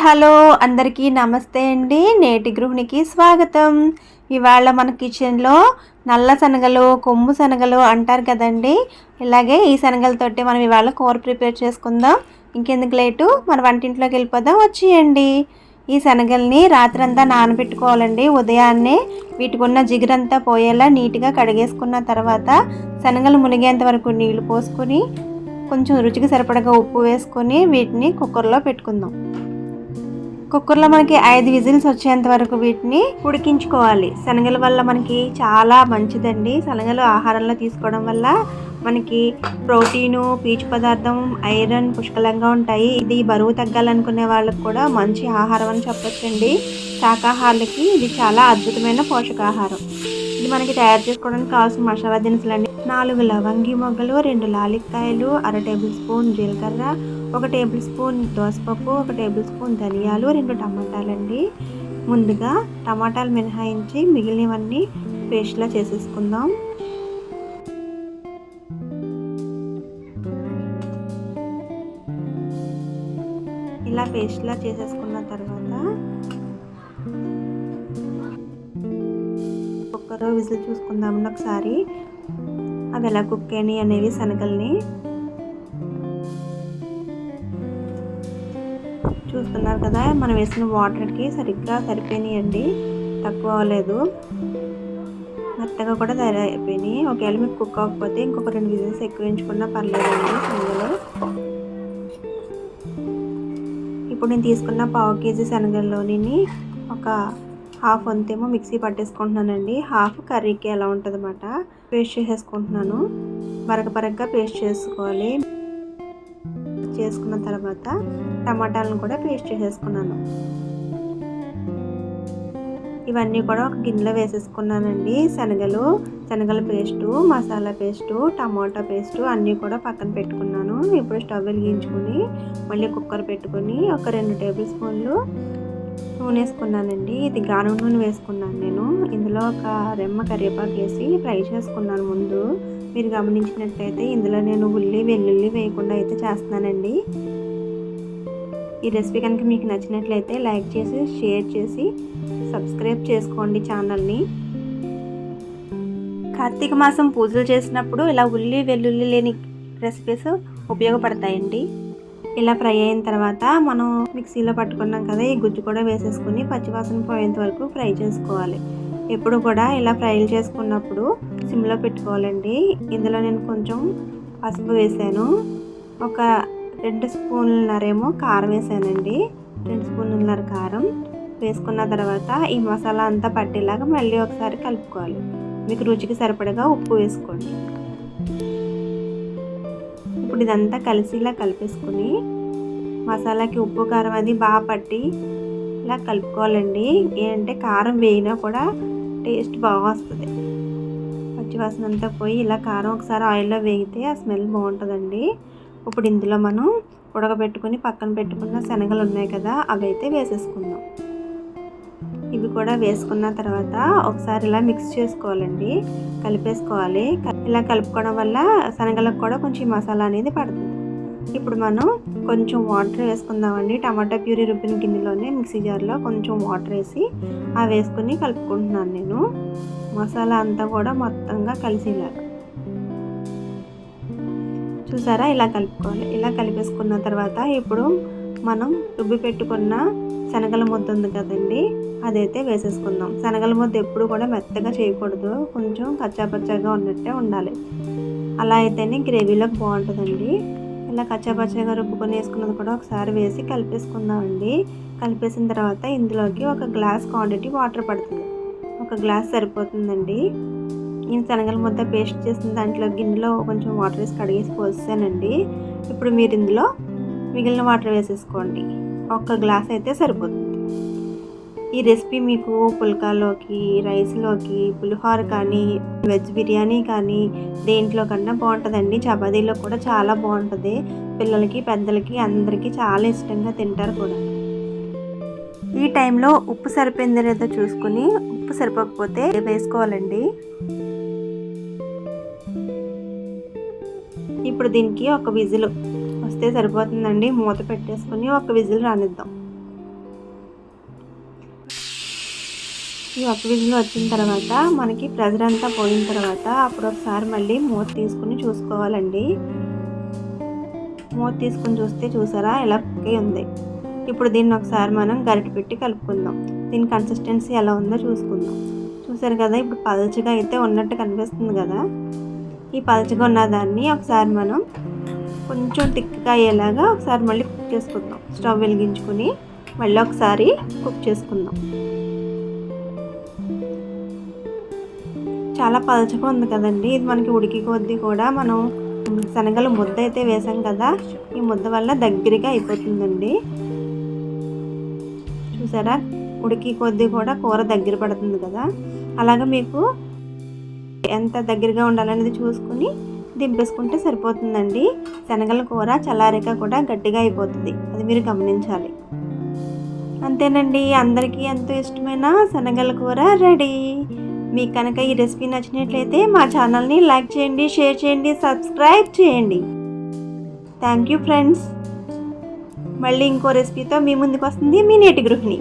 Hello అందరికీ నమస్తే అండి. నేటి గృహిణికి స్వాగతం. ఇవాళ మన కిచెన్లో నల్ల శనగలు, కొమ్ము శనగలు అంటారు కదండి. ఇలాగే ఈ శనగలతోటి మనం ఇవాళ కూర ప్రిపేర్ చేసుకుందాం. ఇంకెందుకు లేటు, మన వంటింట్లోకి వెళ్ళిపోదాం. వచ్చేయండి. ఈ శనగల్ని రాత్రంతా నానబెట్టుకోవాలండి. ఉదయాన్నే వీటికి ఉన్న జిగురంతా పోయేలా నీట్గా కడిగేసుకున్న తర్వాత శనగలు మునిగేంత వరకు నీళ్లు పోసుకొని కొంచెం రుచికి సరిపడగా ఉప్పు వేసుకొని వీటిని కుక్కర్లో పెట్టుకుందాం. కుక్కర్లో మనకి 5 విజిల్స్ వచ్చేంత వరకు వీటిని ఉడికించుకోవాలి. శనగల వల్ల మనకి చాలా మంచిదండి. శనగలు ఆహారంలో తీసుకోవడం వల్ల మనకి ప్రోటీను, పీచు పదార్థం, ఐరన్ పుష్కలంగా ఉంటాయి. ఇది బరువు తగ్గాలనుకునే వాళ్ళకి కూడా మంచి ఆహారం అని చెప్పొచ్చండి. శాకాహారులకి ఇది చాలా అద్భుతమైన పోషకాహారం. ఇది మనకి తయారు చేసుకోవడానికి కావాల్సిన మసాలా దినుసులండి: 4 లవంగి మొగ్గలు, 2 లాలిక్కాయలు, 1/2 టేబుల్ స్పూన్ జీలకర్ర, 1 టేబుల్ స్పూన్ దోసపప్పు, 1 టేబుల్ స్పూన్ ధనియాలు, 2 టమాటాలండి. ముందుగా టమాటాలు మినహాయించి మిగిలినవన్నీ పేస్ట్లా చేసేసుకుందాం. ఇలా పేస్ట్లా చేసేసుకున్న తర్వాత కుక్కర్ విజిల్ చూసుకుందామండి ఒకసారి. అవి ఎలా కుక్ అయినాయి అనేవి శనగల్ని చూస్తున్నారు కదా. మనం వేసిన వాటర్కి సరిగ్గా సరిపోయినాయండి, తక్కువ అవ్వలేదు, మెత్తగా కూడా తయారైపోయినాయి. ఒకవేళ మీకు కుక్ అవ్వకపోతే ఇంకొక 2 విజిల్స్ ఎక్కువ వేయించుకున్నా పర్లేదండి శనగలు. ఇప్పుడు నేను తీసుకున్న 1/2 కేజీ శనగల్లోని ఒక హాఫ్ వంతేమో మిక్సీ పట్టేసుకుంటున్నానండి. హాఫ్ కర్రీకి ఎలా ఉంటుంది అన్నమాట. పేస్ట్ చేసేసుకుంటున్నాను. బరకగా పేస్ట్ చేసుకోవాలి. చేసుకున్న తర్వాత టమాటాలను కూడా పేస్ట్ చేసేసుకున్నాను. ఇవన్నీ కూడా ఒక గిన్నెలో వేసేసుకున్నానండి. శనగల పేస్టు, మసాలా పేస్టు, టమాటా పేస్టు అన్నీ కూడా పక్కన పెట్టుకున్నాను. ఇప్పుడు స్టవ్ వెలిగించుకొని మళ్ళీ కుక్కర్ పెట్టుకొని ఒక 2 టేబుల్ స్పూన్లు నూనె వేసుకున్నానండి. ఇది గానుగ నూనె వేసుకున్నాను నేను. ఇందులో ఒక రెమ్మ కరివేపాకు వేసి ఫ్రై చేసుకున్నాను ముందు. మీరు గమనించినట్లయితే ఇందులో నేను వెల్లుల్లి వేయకుండా అయితే చేస్తున్నానండి. ఈ రెసిపీ కనుక మీకు నచ్చినట్లయితే లైక్ చేసి, షేర్ చేసి, సబ్స్క్రైబ్ చేసుకోండి ఛానల్ని. కార్తీక మాసం పూజలు చేసినప్పుడు ఇలా వెల్లుల్లి లేని రెసిపీస్ ఉపయోగపడతాయండి. ఇలా ఫ్రై అయిన తర్వాత మనం మిక్సీలో పట్టుకున్నాం కదా, ఈ గుజ్జు కూడా వేసేసుకుని పచ్చివాసన పోయేంత వరకు ఫ్రై చేసుకోవాలి. ఎప్పుడు కూడా ఇలా ఫ్రైలు చేసుకున్నప్పుడు సిమ్లో పెట్టుకోవాలండి. ఇందులో నేను కొంచెం పసుపు వేసాను, ఒక 2 స్పూన్లన్నరేమో కారం వేసానండి. 2 స్పూన్లన్నర కారం వేసుకున్న తర్వాత ఈ మసాలా అంతా పట్టేలాగా మళ్ళీ ఒకసారి కలుపుకోవాలి. మీకు రుచికి సరిపడగా ఉప్పు వేసుకోండి. ఇప్పుడు ఇదంతా కలిసి ఇలా కలిపేసుకుని మసాలాకి ఉప్పు కారం అది బాగా పట్టి ఇలా కలుపుకోవాలండి. ఏంటంటే కారం వేయినా కూడా టేస్ట్ బాగా వస్తుంది. పచ్చివాసన అంతా పోయి ఇలా కారం ఒకసారి ఆయిల్లో వేగితే ఆ స్మెల్ బాగుంటుందండి. ఇప్పుడు ఇందులో మనం ఉడకబెట్టుకుని పక్కన పెట్టుకున్న శనగలు ఉన్నాయి కదా, అవి అయితే వేసేసుకుందాం. ఇవి కూడా వేసుకున్న తర్వాత ఒకసారి ఇలా మిక్స్ చేసుకోవాలండి, కలిపేసుకోవాలి. ఇలా కలుపుకోవడం వల్ల శనగలకు కూడా కొంచెం మసాలా అనేది పడుతుంది. ఇప్పుడు మనం కొంచెం వాటర్ వేసుకుందామండి. టమాటా ప్యూరీ రుబ్బిన గిన్నెలోనే మిక్సీ జార్లో కొంచెం వాటర్ వేసి అవి వేసుకుని కలుపుకుంటున్నాను నేను. మసాలా అంతా కూడా మొత్తంగా కలిసేలాగా చూసారా, ఇలా కలుపుకోవాలి. ఇలా కలిపేసుకున్న తర్వాత ఇప్పుడు మనం రుబ్బి పెట్టుకున్న శనగల ముద్ద ఉంది కదండి, అదైతే వేసేసుకుందాం. శనగల ముద్ద ఎప్పుడు కూడా మెత్తగా చేయకూడదు, కొంచెం కచ్చాపచ్చాగా ఉన్నట్టే ఉండాలి. అలా అయితేనే గ్రేవీలోకి బాగుంటుందండి. ఇలా కచ్చాపచ్చాగా రుబ్బుకొని వేసుకున్నది కూడా ఒకసారి వేసి కలిపేసుకుందామండి. కలిపేసిన తర్వాత ఇందులోకి 1 గ్లాస్ క్వాంటిటీ వాటర్ పడుతుంది. 1 గ్లాస్ సరిపోతుందండి. నేను శనగల ముద్ద పేస్ట్ చేసిన దాంట్లో గిన్నెలో కొంచెం వాటర్ వేసి కడిగేసి పోసానండి. ఇప్పుడు మీరు ఇందులో మిగిలిన వాటర్ వేసేసుకోండి. 1 గ్లాస్ అయితే సరిపోతుంది. ఈ రెసిపీ మీకు పుల్కాలోకి, రైస్లోకి, పులిహోర కానీ, వెజ్ బిర్యానీ కానీ దేంట్లో కన్నా బాగుంటుందండి. చపాతీలో కూడా చాలా బాగుంటుంది. పిల్లలకి, పెద్దలకి అందరికీ చాలా ఇష్టంగా తింటారు కూడా. ఈ టైంలో ఉప్పు సరిపోయిందో లేదో చూసుకుని, ఉప్పు సరిపోకపోతే వేసుకోవాలండి. ఇప్పుడు దీనికి 1 విజిల్ వస్తే సరిపోతుందండి. మూత పెట్టేసుకుని 1 విజిల్ రానిద్దాం. ఈ ఒక్క విజిల్ వచ్చిన తర్వాత మనకి ప్రెజర్ అంతా పోయిన తర్వాత అప్పుడు ఒకసారి మళ్ళీ మూత తీసుకుని చూసుకోవాలండి. మూత తీసుకుని చూస్తే చూసారా ఎలా కుక్ ఉంది. ఇప్పుడు దీన్ని ఒకసారి మనం గరిటె పెట్టి కలుపుకుందాం. దీని కన్సిస్టెన్సీ ఎలా ఉందో చూసుకుందాం. చూసారు కదా, ఇప్పుడు పల్చగా అయితే ఉన్నట్టు కనిపిస్తుంది కదా. ఈ పల్చగా ఉన్న దాన్ని ఒకసారి మనం కొంచెం థిక్గా అయ్యేలాగా ఒకసారి మళ్ళీ కుక్ చేసుకుందాం. స్టవ్ వెలిగించుకుని మళ్ళీ ఒకసారి కుక్ చేసుకుందాం. చాలా పల్చగా ఉంది కదండి. ఇది మనకి ఉడికి కొద్దీ కూడా మనం శనగలు ముద్ద అయితే వేసాం కదా, ఈ ముద్ద వల్ల దగ్గరగా అయిపోతుందండి. చూసారా, ఉడికి కొద్దీ కూడా కూర దగ్గర పడుతుంది కదా. అలాగే మీకు ఎంత దగ్గరగా ఉండాలనేది చూసుకుని దింపేసుకుంటే సరిపోతుందండి. శనగల కూర చల్లారాక కూడా గట్టిగా అయిపోతుంది, అది మీరు గమనించాలి. అంతేనండి, అందరికీ ఎంతో ఇష్టమైన శనగల కూర రెడీ. మీకు కనుక ఈ రెసిపీ నచ్చినట్లయితే మా ఛానల్ని లైక్ చేయండి, షేర్ చేయండి, సబ్స్క్రైబ్ చేయండి. Thank you friends. మళ్ళీ ఇంకో రెసిపీతో మీ ముందుకు వస్తుంది మీ నేటి గృహిణి.